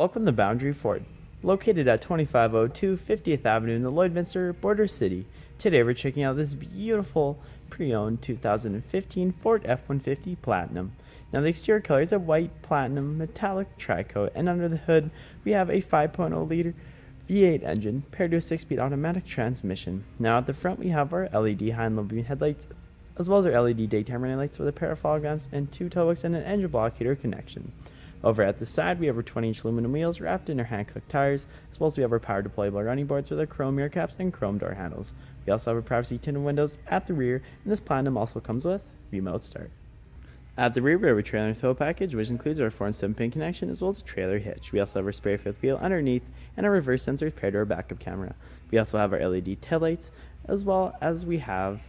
Welcome to Boundary Ford, located at 2502 50th Avenue in the Lloydminster, Border City. Today we're checking out this beautiful pre-owned 2015 Ford F-150 Platinum. Now the exterior color is a white platinum metallic tri-coat, and under the hood we have a 5.0 liter V8 engine paired to a 6-speed automatic transmission. Now at the front we have our LED high and low beam headlights, as well as our LED daytime running lights with a pair of fog lamps and 2 toe hooks and an engine block heater connection. Over at the side, we have our 20-inch aluminum wheels wrapped in our hand-click tires, as well as we have our power deployable running boards with our chrome mirror caps and chrome door handles. We also have our privacy tinted windows at the rear, and this Platinum also comes with remote start. At the rear, we have a trailer tow package, which includes our 4 and 7-pin connection, as well as a trailer hitch. We also have our spare fifth wheel underneath, and our reverse sensors paired to our backup camera. We also have our LED taillights, as well as we have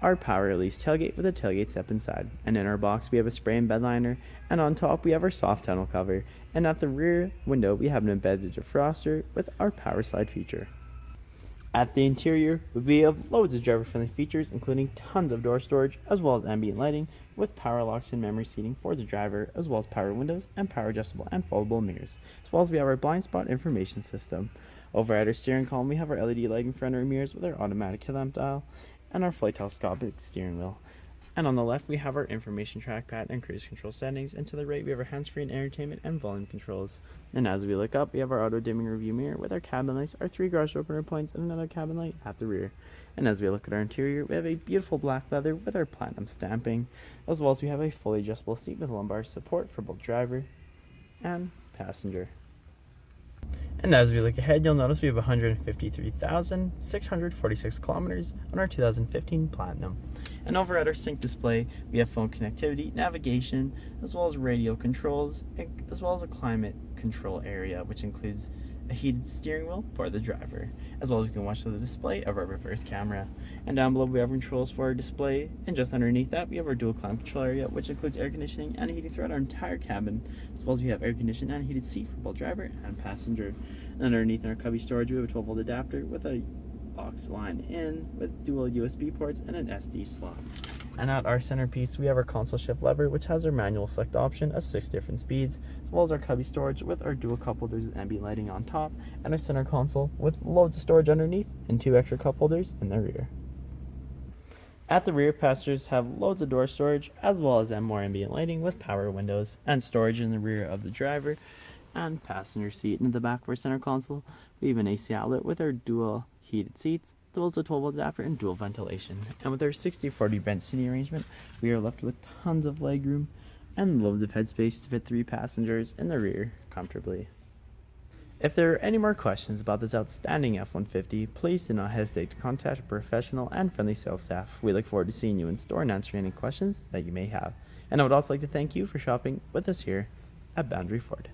our power release tailgate with a tailgate step inside. And in our box we have a spray and bed liner, and on top we have our soft tonneau cover, and at the rear window we have an embedded defroster with our power slide feature. At the interior we have loads of driver friendly features, including tons of door storage, as well as ambient lighting with power locks and memory seating for the driver, as well as power windows and power adjustable and foldable mirrors, as well as we have our blind spot information system. Over at our steering column we have our LED lighting front rear mirrors with our automatic headlamp dial and our flight telescopic steering wheel. And on the left we have our information trackpad and cruise control settings, and to the right we have our hands-free and entertainment and volume controls. And as we look up we have our auto dimming review mirror with our cabin lights, our 3 garage opener points, and another cabin light at the rear. And as we look at our interior we have a beautiful black leather with our platinum stamping, as well as we have a fully adjustable seat with lumbar support for both driver and passenger. And as we look ahead, you'll notice we have 153,646 kilometers on our 2015 Platinum. And over at our sync display, we have phone connectivity, navigation, as well as radio controls, as well as a climate control area, which includes a heated steering wheel for the driver, as well as you can watch the display of our reverse camera. And down below we have controls for our display, and just underneath that we have our dual climate control area, which includes air conditioning and heating throughout our entire cabin, as well as we have air conditioned and heated seat for both driver and passenger. And underneath in our cubby storage we have a 12-volt adapter with a aux line in with dual USB ports and an SD slot. And at our centerpiece we have our console shift lever, which has our manual select option of 6 different speeds, as well as our cubby storage with our dual cup holders with ambient lighting on top, and our center console with loads of storage underneath and 2 extra cup holders in the rear. At the rear, passengers have loads of door storage, as well as more ambient lighting with power windows and storage in the rear of the driver and passenger seat. And in the back of our center console we have an AC outlet with our dual heated seats, as well as a 12-volt adapter and dual ventilation. And with our 60/40 bench seating arrangement we are left with tons of legroom and loads of headspace to fit 3 passengers in the rear comfortably. If there are any more questions about this outstanding F-150, please do not hesitate to contact a professional and friendly sales staff. We look forward to seeing you in store and answering any questions that you may have. And I would also like to thank you for shopping with us here at Boundary Ford.